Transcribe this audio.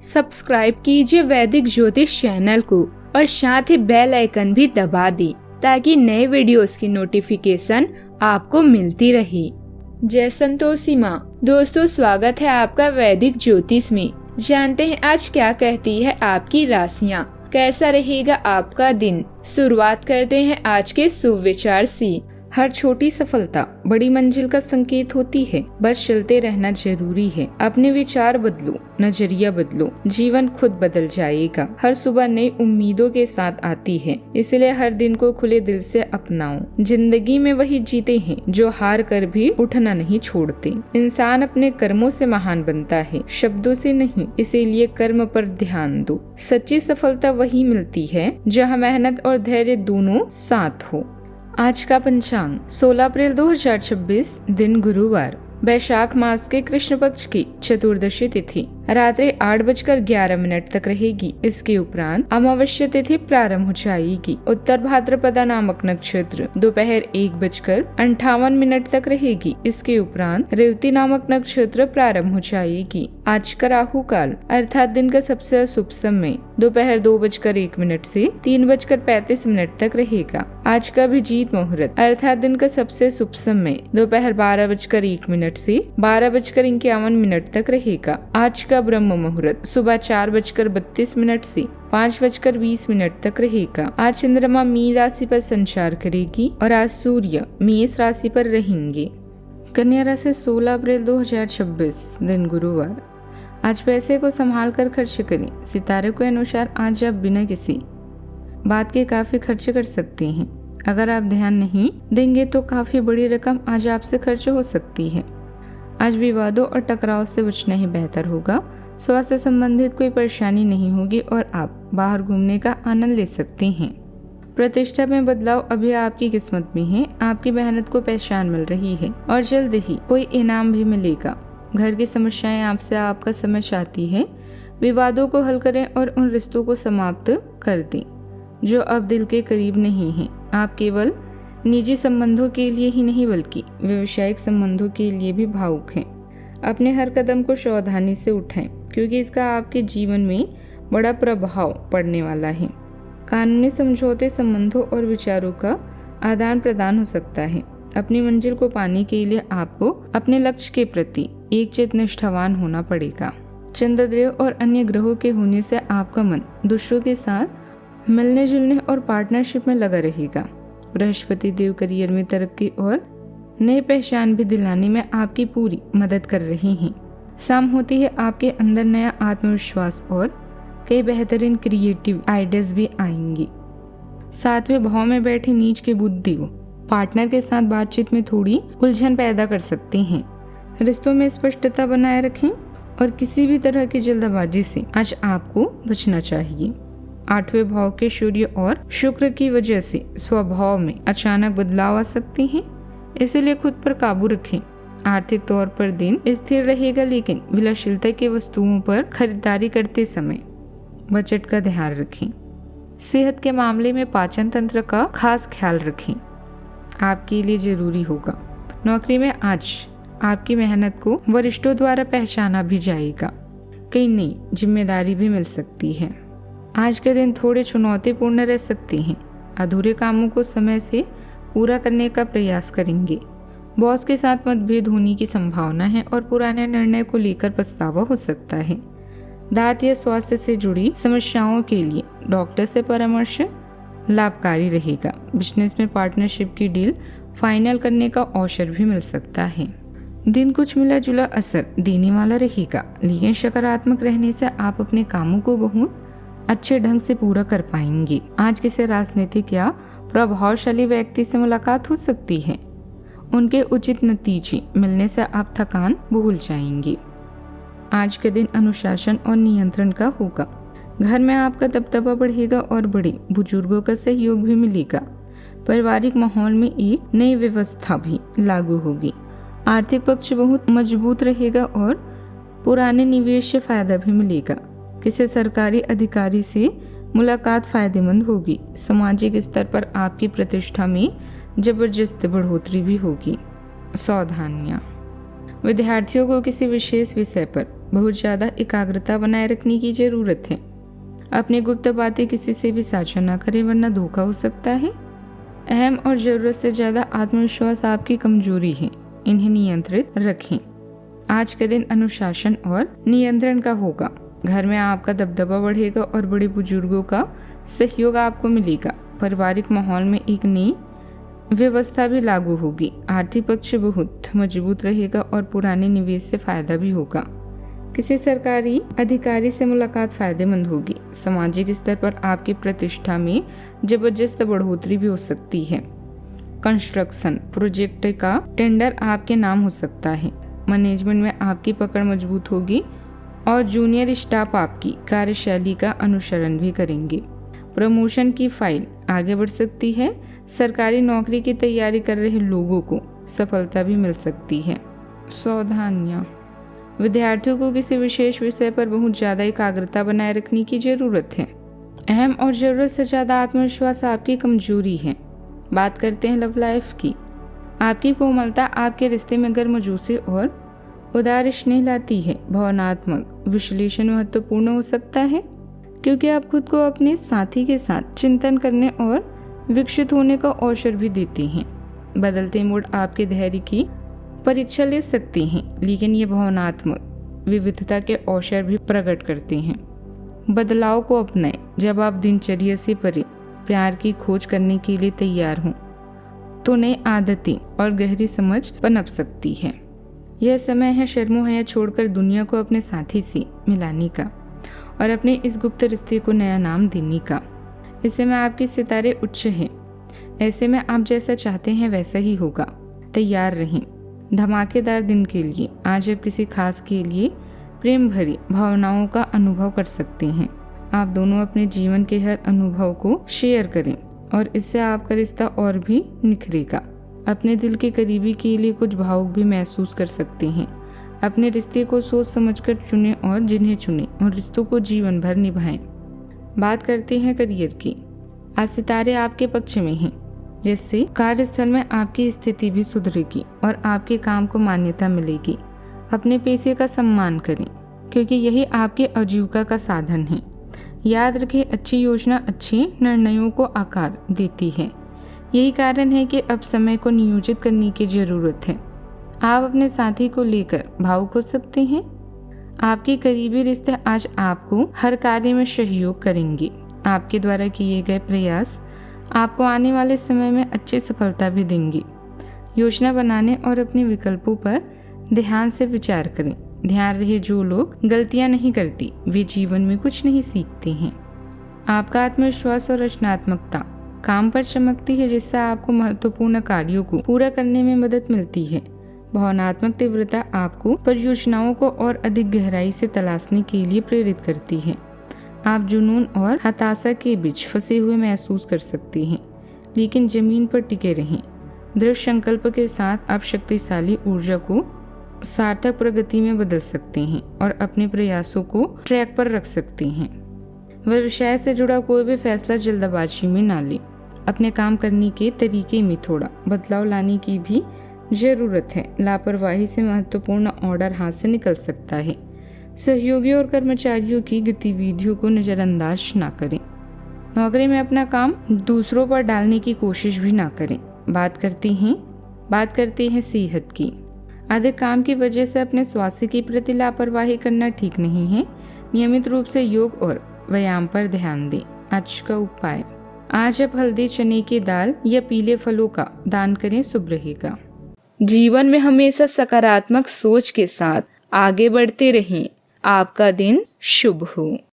Subscribe कीजिए वैदिक ज्योतिष चैनल को और साथ ही बेल आइकन भी दबा दी ताकि नए वीडियोस की नोटिफिकेशन आपको मिलती रहे। जय संतोषी माँ। दोस्तों, स्वागत है आपका वैदिक ज्योतिष में। जानते हैं आज क्या कहती है आपकी राशियाँ, कैसा रहेगा आपका दिन। शुरुआत करते हैं आज के शुभ विचार से। हर छोटी सफलता बड़ी मंजिल का संकेत होती है। बस चलते रहना जरूरी है। अपने विचार बदलो, नजरिया बदलो, जीवन खुद बदल जाएगा। हर सुबह नई उम्मीदों के साथ आती है, इसलिए हर दिन को खुले दिल से अपनाओ। जिंदगी में वही जीते हैं जो हार कर भी उठना नहीं छोड़ते। इंसान अपने कर्मों से महान बनता है, शब्दों से नहीं, इसीलिए कर्म पर ध्यान दो। सच्ची सफलता वही मिलती है जहाँ मेहनत और धैर्य दोनों साथ हो। आज का पंचांग 16 अप्रैल 2026, दिन गुरुवार, वैशाख मास के कृष्ण पक्ष की चतुर्दशी तिथि रात्रि 8:11 तक रहेगी। इसके उपरांत अमावस्या तिथि प्रारंभ हो जाएगी। उत्तर भाद्रपदा नामक नक्षत्र दोपहर 1:58 तक रहेगी। इसके उपरांत रेवती नामक नक्षत्र प्रारंभ हो जाएगी। आज का राहु काल अर्थात दिन का सबसे शुभ समय दोपहर 2:01 से 3:35 तक रहेगा। आज का अभिजीत मुहूर्त अर्थात दिन का सबसे शुभ समय दोपहर 12:01 से 12:51 तक रहेगा। आज का ब्रह्म मुहूर्त सुबह 4:32 से 5:20 तक रहेगा। आज चंद्रमा मीन राशि पर संचार करेगी और आज सूर्य मेष राशि पर रहेंगे। कन्या राशि 16 अप्रैल 2026, दिन गुरुवार, आज पैसे को संभाल कर खर्च करें। सितारे के अनुसार आज आप बिना किसी बात के काफी खर्च कर सकते हैं। अगर आप ध्यान नहीं देंगे तो काफी बड़ी रकम आज आपसे खर्च हो सकती है। आज विवादों और टकराव से बचना ही बेहतर होगा। स्वास्थ्य संबंधित कोई परेशानी नहीं होगी और आप बाहर घूमने का आनंद ले सकते हैं। प्रतिष्ठा में बदलाव अभी आपकी किस्मत में है। आपकी मेहनत को पहचान मिल रही है और जल्द ही कोई इनाम भी मिलेगा। घर की समस्याएं आपसे आपका समय चाहती है। विवादों को हल करें और उन रिश्तों को समाप्त कर दें जो अब दिल के करीब नहीं है। आप केवल निजी संबंधों के लिए ही नहीं बल्कि व्यावसायिक संबंधों के लिए भी भावुक हैं। अपने हर कदम को सावधानी से उठाएं क्योंकि इसका आपके जीवन में बड़ा प्रभाव पड़ने वाला है। कानूनी समझौते संबंधों और विचारों का आदान प्रदान हो सकता है। अपनी मंजिल को पाने के लिए आपको अपने लक्ष्य के प्रति एकचित्त निष्ठावान होना पड़ेगा। चंद्रदेव और अन्य ग्रहों के होने से आपका मन दूसरों के साथ मिलने जुलने और पार्टनरशिप में लगा रहेगा। बृहस्पति देव करियर में तरक्की और नई पहचान भी दिलाने में आपकी पूरी मदद कर रहे हैं। शाम होती है आपके अंदर नया आत्मविश्वास और कई बेहतरीन क्रिएटिव आइडियाज भी आएंगी। 7वें भाव में बैठे नीच के बुध देव पार्टनर के साथ बातचीत में थोड़ी उलझन पैदा कर सकते हैं। रिश्तों में स्पष्टता बनाए रखें और किसी भी तरह की जल्दबाजी से आज आपको बचना चाहिए। 8वें भाव के सूर्य और शुक्र की वजह से स्वभाव में अचानक बदलाव आ सकते हैं, इसलिए खुद पर काबू रखें। आर्थिक तौर पर दिन स्थिर रहेगा, लेकिन विलासिता की वस्तुओं पर खरीदारी करते समय बजट का ध्यान रखें। सेहत के मामले में पाचन तंत्र का खास ख्याल रखें, आपके लिए जरूरी होगा। नौकरी में आज आपकी मेहनत को वरिष्ठों द्वारा पहचाना भी जाएगा। कई नई जिम्मेदारी भी मिल सकती है। आज के दिन थोड़े चुनौतीपूर्ण रह सकते हैं। अधूरे कामों को समय से पूरा करने का प्रयास करेंगे। बॉस के साथ मतभेद होने की संभावना है और पुराने निर्णय को लेकर पछतावा हो सकता है। दांत या स्वास्थ्य से जुड़ी समस्याओं के लिए डॉक्टर से परामर्श लाभकारी रहेगा। बिजनेस में पार्टनरशिप की डील फाइनल करने का अवसर भी मिल सकता है। दिन कुछ मिला जुला असर देने वाला रहेगा, लेकिन सकारात्मक रहने से आप अपने कामों को बहुत अच्छे ढंग से पूरा कर पाएंगे। आज किसी राजनीतिक या प्रभावशाली व्यक्ति से मुलाकात हो सकती है। उनके उचित नतीजे मिलने से आप थकान भूल जाएंगे। आज के दिन अनुशासन और नियंत्रण का होगा। घर में आपका दबदबा बढ़ेगा और बड़े बुजुर्गों का सहयोग भी मिलेगा। पारिवारिक माहौल में एक नई व्यवस्था भी लागू होगी। आर्थिक पक्ष बहुत मजबूत रहेगा और पुराने निवेश से फायदा भी मिलेगा। किसी सरकारी अधिकारी से मुलाकात फायदेमंद होगी। सामाजिक स्तर पर आपकी प्रतिष्ठा में जबरदस्त बढ़ोतरी भी होगी। सावधानियां, विद्यार्थियों को किसी विशेष विषय पर बहुत ज़्यादा एकाग्रता बनाए रखने की ज़रूरत है। अपनी गुप्त बातें किसी से भी साझा न करें वरना धोखा हो सकता है। अहम और ज़रूरत से ज़्यादा आत्मविश्वास आपकी कमजोरी है, इन्हें नियंत्रित रखें। आज का दिन अनुशासन और नियंत्रण का होगा। घर में आपका दबदबा बढ़ेगा और बड़े बुजुर्गों का सहयोग आपको मिलेगा। पारिवारिक माहौल में एक नई व्यवस्था भी लागू होगी। आर्थिक पक्ष बहुत मजबूत रहेगा और पुराने निवेश से फायदा भी होगा। किसी सरकारी अधिकारी से मुलाकात फायदेमंद होगी। सामाजिक स्तर पर आपकी प्रतिष्ठा में जबरदस्त बढ़ोतरी भी हो सकती है। कंस्ट्रक्शन प्रोजेक्ट का टेंडर आपके नाम हो सकता है। मैनेजमेंट में आपकी पकड़ मजबूत होगी और जूनियर स्टाफ आपकी कार्यशैली का अनुसरण भी करेंगे। प्रमोशन की फाइल आगे बढ़ सकती है। सरकारी नौकरी की तैयारी कर रहे लोगों को सफलता भी मिल सकती है। सावधानियां, विद्यार्थियों को किसी विशेष विषय पर बहुत ज़्यादा एकाग्रता बनाए रखने की ज़रूरत है। अहम और ज़रूरत से ज़्यादा आत्मविश्वास आपकी कमजोरी है। बात करते हैं लव लाइफ की। आपकी कोमलता आपके रिश्ते में गर्मजोशी और उदार स्नेह लाती है। भावनात्मक विश्लेषण महत्वपूर्ण हो सकता है क्योंकि आप खुद को अपने साथी के साथ चिंतन करने और विकसित होने का अवसर भी देते हैं। बदलते मूड आपके धैर्य की परीक्षा ले सकते हैं, लेकिन ये भावनात्मक विविधता के अवसर भी प्रकट करते हैं। बदलाव को अपनाएं। जब आप दिनचर्या से परे प्यार की खोज करने के लिए तैयार हों तो नई आदतें और गहरी समझ पनप सकती है। यह समय है शर्मो-हया छोड़कर दुनिया को अपने साथी से मिलाने का और अपने इस गुप्त रिश्ते को नया नाम देने का। इस समय आपके सितारे उच्च हैं। ऐसे में आप जैसा चाहते हैं वैसा ही होगा। तैयार रहें धमाकेदार दिन के लिए। आज आप किसी खास के लिए प्रेम भरी भावनाओं का अनुभव कर सकते हैं। आप दोनों अपने जीवन के हर अनुभव को शेयर करें और इससे आपका रिश्ता और भी निखरेगा। अपने दिल के करीबी के लिए कुछ भावुक भी महसूस कर सकते हैं। अपने रिश्ते को सोच समझकर चुनें और जिन्हें चुनें और रिश्तों को जीवन भर निभाएं। बात करते हैं करियर की। आज सितारे आपके पक्ष में हैं, जिससे कार्यस्थल में आपकी स्थिति भी सुधरेगी और आपके काम को मान्यता मिलेगी। अपने पैसे का सम्मान करें क्योंकि यही आपके आजीविका का साधन है। याद रखें, अच्छी योजना अच्छे निर्णयों को आकार देती है। यही कारण है कि अब समय को नियोजित करने की जरूरत है। आप अपने साथी को लेकर भावुक हो सकते हैं। आपके करीबी रिश्ते आज आपको हर कार्य में सहयोग करेंगे। आपके द्वारा किए गए प्रयास आपको आने वाले समय में अच्छी सफलता भी देंगे। योजना बनाने और अपने विकल्पों पर ध्यान से विचार करें। ध्यान रहे, जो लोग गलतियां नहीं करती वे जीवन में कुछ नहीं सीखते हैं। आपका आत्मविश्वास और रचनात्मकता काम पर चमकती है, जिससे आपको महत्वपूर्ण कार्यों को पूरा करने में मदद मिलती है। भावनात्मक तीव्रता आपको परियोजनाओं को और अधिक गहराई से तलाशने के लिए प्रेरित करती है। आप जुनून और हताशा के बीच फंसे हुए महसूस कर सकते हैं, लेकिन जमीन पर टिके रहें। दृढ़ संकल्प के साथ आप शक्तिशाली ऊर्जा को सार्थक प्रगति में बदल सकते हैं और अपने प्रयासों को ट्रैक पर रख सकते हैं। व्यवसाय से जुड़ा कोई भी फैसला जल्दबाजी में ना लें। अपने काम करने के तरीके में थोड़ा बदलाव लाने की भी जरूरत है। लापरवाही से महत्वपूर्ण ऑर्डर हाथ से निकल सकता है। सहयोगियों और कर्मचारियों की गतिविधियों को नजरअंदाज ना करें। नौकरी में अपना काम दूसरों पर डालने की कोशिश भी ना करें। बात करते हैं सेहत की। अधिक काम की वजह से अपने स्वास्थ्य के प्रति लापरवाही करना ठीक नहीं है। नियमित रूप से योग और व्यायाम पर ध्यान दें। आज का उपाय, आज आप हल्दी चने की दाल या पीले फलों का दान करें, शुभ रहेगा। जीवन में हमेशा सकारात्मक सोच के साथ आगे बढ़ते रहें। आपका दिन शुभ हो।